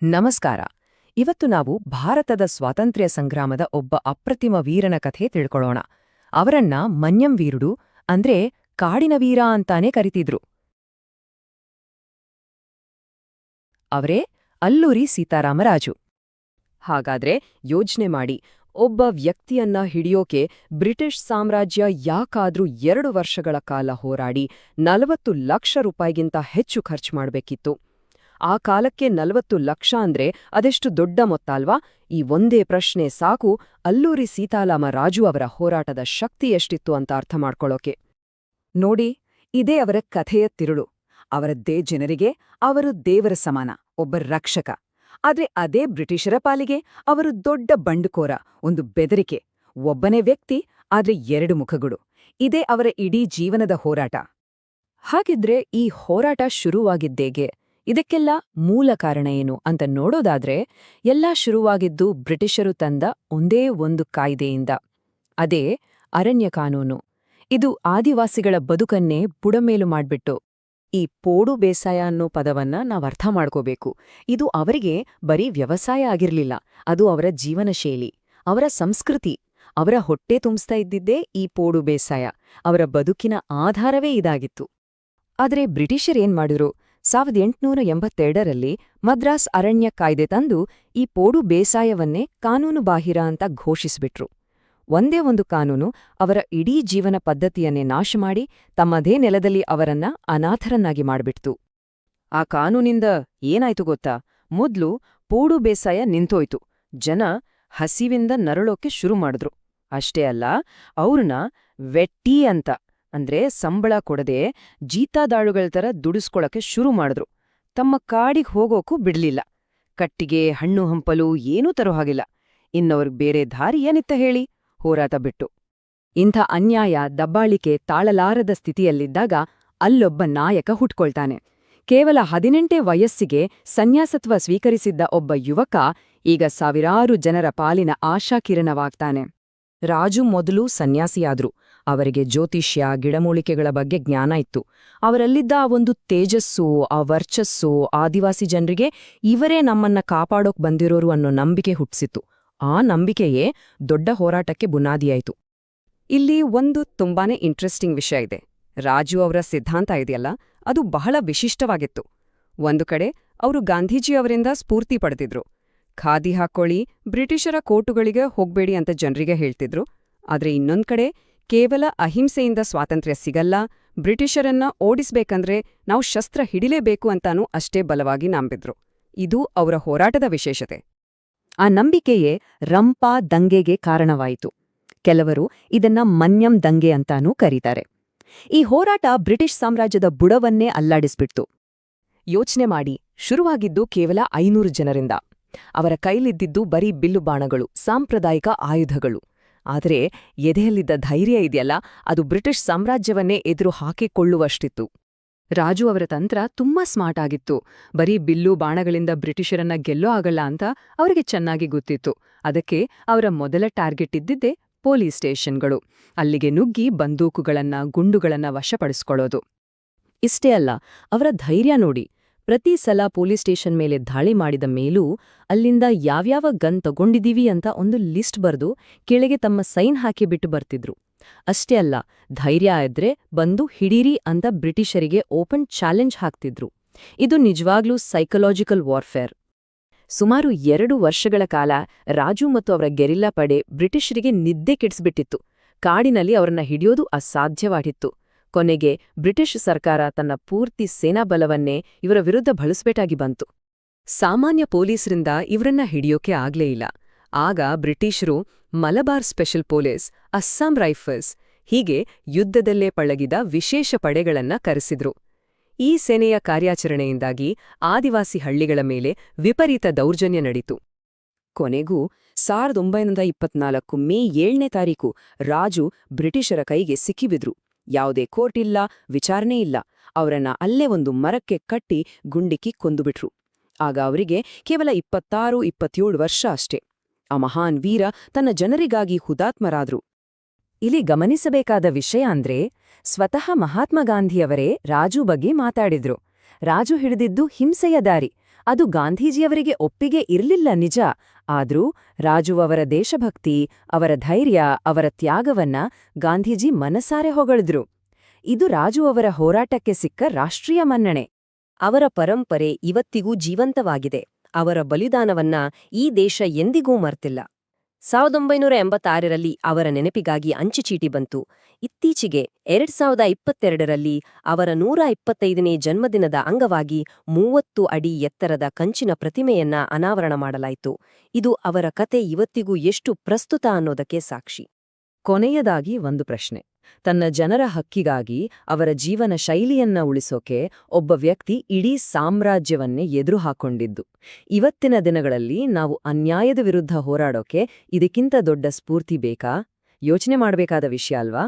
ನಮಸ್ಕಾರ. ಇವತ್ತು ನಾವು ಭಾರತದ ಸ್ವಾತಂತ್ರ್ಯ ಸಂಗ್ರಾಮದ ಒಬ್ಬ ಅಪ್ರತಿಮ ವೀರನ ಕಥೆ ತಿಳ್ಕೊಳ್ಳೋಣ. ಅವರನ್ನ ಮನ್ಯಂ ವೀರುಡು ಅಂದ್ರೆ ಕಾಡಿನ ವೀರ ಅಂತಾನೆ ಕರಿತಿದ್ರು. ಅವರೇ ಅಲ್ಲೂರಿ ಸೀತಾರಾಮರಾಜು. ಹಾಗಾದ್ರೆ ಯೋಚ್ನೆ ಮಾಡಿ, ಒಬ್ಬ ವ್ಯಕ್ತಿಯನ್ನ ಹಿಡಿಯೋಕೆ ಬ್ರಿಟಿಷ್ ಸಾಮ್ರಾಜ್ಯ ಯಾಕಾದ್ರೂ 2 ವರ್ಷಗಳ ಕಾಲ ಹೋರಾಡಿ 40 ಲಕ್ಷ ರೂಪಾಯಿಗಿಂತ ಹೆಚ್ಚು ಖರ್ಚು ಮಾಡ್ಬೇಕಿತ್ತು? ಆ ಕಾಲಕ್ಕೆ 40 ಲಕ್ಷ ಅಂದ್ರೆ ಅದೆಷ್ಟು ದೊಡ್ಡ ಮೊತ್ತ ಅಲ್ವಾ? ಈ ಒಂದೇ ಪ್ರಶ್ನೆ ಸಾಕು ಅಲ್ಲೂರಿ ಸೀತಾರಾಮರಾಜು ಅವರ ಹೋರಾಟದ ಶಕ್ತಿ ಎಷ್ಟಿತ್ತು ಅಂತ ಅರ್ಥ ಮಾಡ್ಕೊಳ್ಳೋಕೆ. ನೋಡಿ, ಇದೇ ಅವರ ಕಥೆಯ ತಿರುಳು. ಅವರದ್ದೇ ಜನರಿಗೆ ಅವರು ದೇವರ ಸಮಾನ, ಒಬ್ಬ ರಕ್ಷಕ. ಆದ್ರೆ ಅದೇ ಬ್ರಿಟಿಷರ ಪಾಲಿಗೆ ಅವರು ದೊಡ್ಡ ಬಂಡುಕೋರ, ಒಂದು ಬೆದರಿಕೆ. ಒಬ್ಬನೇ ವ್ಯಕ್ತಿ, ಆದ್ರೆ 2 ಮುಖಗಳು. ಇದೇ ಅವರ ಇಡೀ ಜೀವನದ ಹೋರಾಟ. ಹಾಗಿದ್ರೆ ಈ ಹೋರಾಟ ಶುರುವಾಗಿದ್ದೇಗೆ? ಇದಕ್ಕೆಲ್ಲ ಮೂಲ ಕಾರಣ ಏನು ಅಂತ ನೋಡೋದಾದ್ರೆ, ಎಲ್ಲ ಶುರುವಾಗಿದ್ದು ಬ್ರಿಟಿಷರು ತಂದ ಒಂದೇ ಒಂದು ಕಾಯ್ದೆಯಿಂದ. ಅದೇ ಅರಣ್ಯ ಕಾನೂನು. ಇದು ಆದಿವಾಸಿಗಳ ಬದುಕನ್ನೇ ಬುಡಮೇಲು ಮಾಡ್ಬಿಟ್ಟು. ಈ ಪೋಡು ಬೇಸಾಯ ಅನ್ನೋ ಪದವನ್ನ ನಾವರ್ಥ ಮಾಡ್ಕೋಬೇಕು. ಇದು ಅವರಿಗೆ ಬರೀ ವ್ಯವಸಾಯ ಆಗಿರ್ಲಿಲ್ಲ, ಅದು ಅವರ ಜೀವನ ಶೈಲಿ, ಅವರ ಸಂಸ್ಕೃತಿ. ಅವರ ಹೊಟ್ಟೆ ತುಂಬಿಸ್ತಾ ಇದ್ದಿದ್ದೇ ಈ ಪೋಡು ಬೇಸಾಯ. ಅವರ ಬದುಕಿನ ಆಧಾರವೇ ಇದಾಗಿತ್ತು. ಆದ್ರೆ ಬ್ರಿಟಿಷರೇನ್ ಮಾಡಿದ್ರು? 1882ರಲ್ಲಿ ಮದ್ರಾಸ್ ಅರಣ್ಯ ಕಾಯ್ದೆ ತಂದು ಈ ಪೋಡು ಬೇಸಾಯವನ್ನೇ ಕಾನೂನುಬಾಹಿರ ಅಂತ ಘೋಷಿಸ್ಬಿಟ್ರು. ಒಂದೇ ಒಂದು ಕಾನೂನು ಅವರ ಇಡೀ ಜೀವನ ಪದ್ಧತಿಯನ್ನೇ ನಾಶ ಮಾಡಿ ತಮ್ಮದೇ ನೆಲದಲ್ಲಿ ಅವರನ್ನ ಅನಾಥರನ್ನಾಗಿ ಮಾಡ್ಬಿಡ್ತು. ಆ ಕಾನೂನಿಂದ ಏನಾಯ್ತು ಗೊತ್ತಾ? ಮೊದ್ಲು ಪೋಡು ಬೇಸಾಯ ನಿಂತೋಯ್ತು. ಜನ ಹಸಿವಿಂದ ನರಳೋಕೆ ಶುರು ಮಾಡಿದ್ರು. ಅಷ್ಟೇ ಅಲ್ಲ, ಅವ್ರನ್ನ ವೆಟ್ಟಿ ಅಂತ ಅಂದ್ರೆ ಸಂಬಳ ಕೊಡದೆ ಜೀತಾದಾಳುಗಳ ಥರ ದುಡಿಸ್ಕೊಳಕ್ಕೆ ಶುರು ಮಾಡಿದ್ರು. ತಮ್ಮ ಕಾಡಿಗೆ ಹೋಗೋಕ್ಕೂ ಬಿಡ್ಲಿಲ್ಲ. ಕಟ್ಟಿಗೆ, ಹಣ್ಣು ಹಂಪಲು ಏನೂ ತರೋ ಹಾಗಿಲ್ಲ. ಇನ್ನವ್ರಿಗೆ ಬೇರೆ ದಾರಿ ಏನಿತ್ತ ಹೇಳಿ? ಹೋರಾಟ ಬಿಟ್ಟು. ಇಂಥ ಅನ್ಯಾಯ, ದಬ್ಬಾಳಿಕೆ ತಾಳಲಾರದ ಸ್ಥಿತಿಯಲ್ಲಿದ್ದಾಗ ಅಲ್ಲೊಬ್ಬ ನಾಯಕ ಹುಟ್ಕೊಳ್ತಾನೆ. ಕೇವಲ 18 ವಯಸ್ಸಿಗೆ ಸನ್ಯಾಸತ್ವ ಸ್ವೀಕರಿಸಿದ್ದ ಒಬ್ಬ ಯುವಕ ಈಗ ಸಾವಿರಾರು ಜನರ ಪಾಲಿನ ಆಶಾಕಿರಣವಾಗ್ತಾನೆ. ರಾಜು ಮೊದಲು ಸನ್ಯಾಸಿಯಾದ್ರು. ಅವರಿಗೆ ಜ್ಯೋತಿಷ್ಯ, ಗಿಡಮೂಲಿಕೆಗಳ ಬಗ್ಗೆ ಜ್ಞಾನ ಇತ್ತು. ಅವರಲ್ಲಿದ್ದ ಆ ಒಂದು ತೇಜಸ್ಸು, ಆ ವರ್ಚಸ್ಸು ಆದಿವಾಸಿ ಜನರಿಗೆ ಇವರೇ ನಮ್ಮನ್ನ ಕಾಪಾಡೋಕ್ ಬಂದಿರೋರು ಅನ್ನೋ ನಂಬಿಕೆ ಹುಟ್ಟಿಸಿತ್ತು. ಆ ನಂಬಿಕೆಯೇ ದೊಡ್ಡ ಹೋರಾಟಕ್ಕೆ ಬುನಾದಿಯಾಯಿತು. ಇಲ್ಲಿ ಒಂದು ತುಂಬಾನೇ ಇಂಟ್ರೆಸ್ಟಿಂಗ್ ವಿಷಯ ಇದೆ. ರಾಜು ಅವರ ಸಿದ್ಧಾಂತ ಇದೆಯಲ್ಲ, ಅದು ಬಹಳ ವಿಶಿಷ್ಟವಾಗಿತ್ತು. ಒಂದು ಕಡೆ ಅವರು ಗಾಂಧೀಜಿಯವರಿಂದ ಸ್ಫೂರ್ತಿ ಪಡೆದಿದ್ರು. ಖಾದಿ ಹಾಕ್ಕೊಳ್ಳಿ, ಬ್ರಿಟಿಷರ ಕೋಟುಗಳಿಗೆ ಹೋಗ್ಬೇಡಿ ಅಂತ ಜನರಿಗೆ ಹೇಳ್ತಿದ್ರು. ಆದ್ರೆ ಇನ್ನೊಂದ್ ಕಡೆ ಕೇವಲ ಅಹಿಂಸೆಯಿಂದ ಸ್ವಾತಂತ್ರ್ಯ ಸಿಗಲ್ಲ, ಬ್ರಿಟಿಷರನ್ನ ಓಡಿಸ್ಬೇಕಂದ್ರೆ ನಾವು ಶಸ್ತ್ರ ಹಿಡಿಲೇಬೇಕು ಅಂತಾನೂ ಅಷ್ಟೇ ಬಲವಾಗಿ ನಂಬಿದ್ರು. ಇದು ಅವರ ಹೋರಾಟದ ವಿಶೇಷತೆ. ಆ ನಂಬಿಕೆಯೇ ರಂಪಾ ದಂಗೆಗೆ ಕಾರಣವಾಯಿತು. ಕೆಲವರು ಇದನ್ನ ಮನ್ಯಂ ದಂಗೆ ಅಂತಾನೂ ಕರೀತಾರೆ. ಈ ಹೋರಾಟ ಬ್ರಿಟಿಷ್ ಸಾಮ್ರಾಜ್ಯದ ಬುಡವನ್ನೇ ಅಲ್ಲಾಡಿಸ್ಬಿಡ್ತು. ಯೋಚ್ನೆ ಮಾಡಿ, ಶುರುವಾಗಿದ್ದು ಕೇವಲ 500 ಜನರಿಂದ. ಅವರ ಕೈಲಿದ್ದಿದ್ದು ಬರೀ ಬಿಲ್ಲು ಬಾಣಗಳು, ಸಾಂಪ್ರದಾಯಿಕ ಆಯುಧಗಳು. ಆದರೆ ಎದೆಯಲ್ಲಿದ್ದ ಧೈರ್ಯ ಇದೆಯಲ್ಲ, ಅದು ಬ್ರಿಟಿಷ್ ಸಾಮ್ರಾಜ್ಯವನ್ನೇ ಎದುರು ಹಾಕಿಕೊಳ್ಳುವಷ್ಟಿತ್ತು. ರಾಜು ಅವರ ತಂತ್ರ ತುಂಬಾ ಸ್ಮಾರ್ಟ್ ಆಗಿತ್ತು. ಬರೀ ಬಿಲ್ಲು ಬಾಣಗಳಿಂದ ಬ್ರಿಟಿಷರನ್ನ ಗೆಲ್ಲೋ ಆಗಲ್ಲ ಅಂತ ಅವರಿಗೆ ಚೆನ್ನಾಗಿ ಗೊತ್ತಿತ್ತು. ಅದಕ್ಕೆ ಅವರ ಮೊದಲ ಟಾರ್ಗೆಟ್ ಇದ್ದಿದ್ದೇ ಪೊಲೀಸ್ ಸ್ಟೇಷನ್ಗಳು. ಅಲ್ಲಿಗೆ ನುಗ್ಗಿ ಬಂದೂಕುಗಳನ್ನ, ಗುಂಡುಗಳನ್ನ ವಶಪಡಿಸ್ಕೊಳ್ಳೋದು. ಇಷ್ಟೇ ಅಲ್ಲ, ಅವರ ಧೈರ್ಯ ನೋಡಿ. ಪ್ರತಿ ಸಲ ಪೊಲೀಸ್ ಸ್ಟೇಷನ್ ಮೇಲೆ ದಾಳಿ ಮಾಡಿದ ಮೇಲೂ ಅಲ್ಲಿಂದ ಯಾವ್ಯಾವ ಗನ್ ತಗೊಂಡಿದೀವಿ ಅಂತ ಒಂದು ಲಿಸ್ಟ್ ಬರೆದು ಕೆಳಗೆ ತಮ್ಮ ಸೈನ್ ಹಾಕಿ ಬಿಟ್ಟು ಬರ್ತಿದ್ರು. ಅಷ್ಟೇ ಅಲ್ಲ, ಧೈರ್ಯ ಇದ್ರೆ ಬಂದು ಹಿಡೀರಿ ಅಂತ ಬ್ರಿಟಿಷರಿಗೆ ಓಪನ್ ಚಾಲೆಂಜ್ ಹಾಕ್ತಿದ್ರು. ಇದು ನಿಜವಾಗ್ಲೂ ಸೈಕಲಾಜಿಕಲ್ ವಾರ್ಫೇರ್. ಸುಮಾರು 2 ವರ್ಷಗಳ ಕಾಲ ರಾಜು ಮತ್ತು ಅವರ ಗೆರಿಲ್ಲಾ ಪಡೆ ಬ್ರಿಟಿಷರಿಗೆ ನಿದ್ದೆ ಕೆಡಿಸ್ಬಿಟ್ಟಿತ್ತು. ಕಾಡಿನಲ್ಲಿ ಅವರನ್ನ ಹಿಡಿಯೋದು ಅಸಾಧ್ಯವಾಗಿತ್ತು. ಕೊನೆಗೆ ಬ್ರಿಟಿಷ್ ಸರ್ಕಾರ ತನ್ನ ಪೂರ್ತಿ ಸೇನಾಬಲವನ್ನೇ ಇವರ ವಿರುದ್ಧ ಬಳಸಬೇಕಾಗಿ ಬಂತು. ಸಾಮಾನ್ಯ ಪೊಲೀಸರಿಂದ ಇವರನ್ನ ಹಿಡಿಯೋಕೆ ಆಗ್ಲೇ ಇಲ್ಲ. ಆಗ ಬ್ರಿಟಿಷರು Malabar special police, Assam rifles ಹೀಗೆ ಯುದ್ಧದಲ್ಲೇ ಪಳಗಿದ ವಿಶೇಷ ಪಡೆಗಳನ್ನ ಕರೆಸಿದ್ರು. ಈ ಸೇನೆಯ ಕಾರ್ಯಾಚರಣೆಯಿಂದಾಗಿ ಆದಿವಾಸಿ ಹಳ್ಳಿಗಳ ಮೇಲೆ ವಿಪರೀತ ದೌರ್ಜನ್ಯ ನಡೀತು. ಕೊನೆಗೂ 1924 ಮೇ 7ನೇ ತಾರೀಕು ರಾಜು ಬ್ರಿಟಿಷರ ಕೈಗೆ ಸಿಕ್ಕಿಬಿದ್ರು. ಯಾವುದೇ ಕೋರ್ಟ್ ಇಲ್ಲ, ವಿಚಾರಣೆ ಇಲ್ಲ. ಅವರನ್ನ ಅಲ್ಲೇ ಒಂದು ಮರಕ್ಕೆ ಕಟ್ಟಿ ಗುಂಡಿಕ್ಕಿ ಕೊಂದುಬಿಟ್ರು. ಆಗ ಅವರಿಗೆ ಕೇವಲ 26-27 ವರ್ಷ ಅಷ್ಟೇ. ಆ ಮಹಾನ್ ವೀರ ತನ್ನ ಜನರಿಗಾಗಿ ಹುತಾತ್ಮರಾದ್ರು. ಇಲ್ಲಿ ಗಮನಿಸಬೇಕಾದ ವಿಷಯ ಅಂದ್ರೆ, ಸ್ವತಃ ಮಹಾತ್ಮ ಗಾಂಧಿಯವರೇ ರಾಜು ಬಗ್ಗೆ ಮಾತಾಡಿದ್ರು. ರಾಜು ಹಿಡಿದಿದ್ದು ಹಿಂಸೆಯ ದಾರಿ, ಅದು ಗಾಂಧೀಜಿಯವರಿಗೆ ಒಪ್ಪಿಗೆ ಇರಲಿಲ್ಲ ನಿಜ, ಆದ್ರೂ ರಾಜು ಅವರ ದೇಶಭಕ್ತಿ, ಅವರ ಧೈರ್ಯ, ಅವರ ತ್ಯಾಗವನ್ನ ಗಾಂಧೀಜಿ ಮನಸಾರೆ ಹೊಗಳಿದ್ರು. ಇದು ರಾಜು ಅವರ ಹೋರಾಟಕ್ಕೆ ಸಿಕ್ಕ ರಾಷ್ಟ್ರೀಯ ಮನ್ನಣೆ. ಅವರ ಪರಂಪರೆ ಇವತ್ತಿಗೂ ಜೀವಂತವಾಗಿದೆ. ಅವರ ಬಲಿದಾನವನ್ನ ಈ ದೇಶ ಎಂದಿಗೂ ಮರ್ತಿಲ್ಲ. 1986ರಲ್ಲಿ ಅವರ ನೆನಪಿಗಾಗಿ ಅಂಚೆಚೀಟಿ ಬಂತು. ಇತ್ತೀಚೆಗೆ 2022ರಲ್ಲಿ ಅವರ 125ನೇ ಜನ್ಮದಿನದ ಅಂಗವಾಗಿ 30 ಅಡಿ ಎತ್ತರದ ಕಂಚಿನ ಪ್ರತಿಮೆಯನ್ನ ಅನಾವರಣ ಮಾಡಲಾಯಿತು. ಇದು ಅವರ ಕತೆ ಇವತ್ತಿಗೂ ಎಷ್ಟು ಪ್ರಸ್ತುತ ಅನ್ನೋದಕ್ಕೆ ಸಾಕ್ಷಿ. ಕೊನೆಯದಾಗಿ ಒಂದು ಪ್ರಶ್ನೆ. ತನ್ನ ಜನರ ಹಕ್ಕಿಗಾಗಿ ಅವರ ಜೀವನ ಶೈಲಿಯನ್ನ ಉಳಿಸೋಕೆ ಒಬ್ಬ ವ್ಯಕ್ತಿ ಇಡೀ ಸಾಮ್ರಾಜ್ಯವನ್ನೇ ಎದುರು ಹಾಕೊಂಡಿದ್ದು. ಇವತ್ತಿನ ದಿನಗಳಲ್ಲಿ ನಾವು ಅನ್ಯಾಯದ ವಿರುದ್ಧ ಹೋರಾಡೋಕೆ ಇದಕ್ಕಿಂತ ದೊಡ್ಡ ಸ್ಫೂರ್ತಿ ಬೇಕಾ? ಯೋಚನೆ ಮಾಡಬೇಕಾದ ವಿಷಯ ಅಲ್ವಾ?